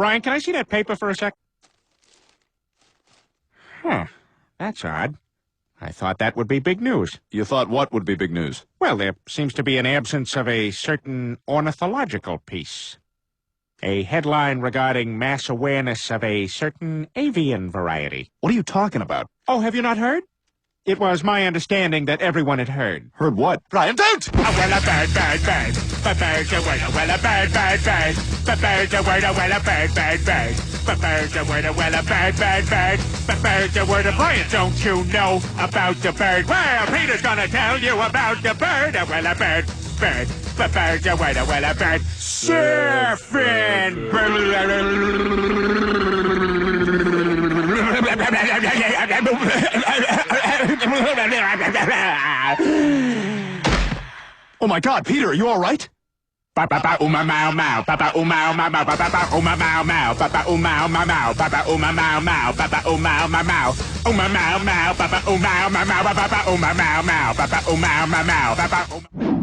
Brian, can I see that paper for a sec? Huh. That's odd. I thought that would be big news. You thought what would be big news? Well, there seems to be an absence of a certain ornithological piece. A headline regarding mass awareness of a certain avian variety. What are you talking about? Oh, have you not heard? It was my understanding that everyone had heard. Heard what? Brian, don't! Oh, well, a bird. But bird's a word, well, a bird. But bird's a word, well, a bird. But bird's a word, well, a bird. But bird's a word, Brian, don't you know about the bird? Well, Peter's gonna tell you about the bird. Well, a bird. But bird's a word, well, a bird. Surfing! Oh my God, Peter, are you all right? Papa uma mau mau, papa uma mau mau, papa uma mau mau, papa uma mau mau, papa uma mau mau, papa uma mau mau, uma mau mau, papa uma mau mau, papa uma mau mau, papa uma mau mau, papa.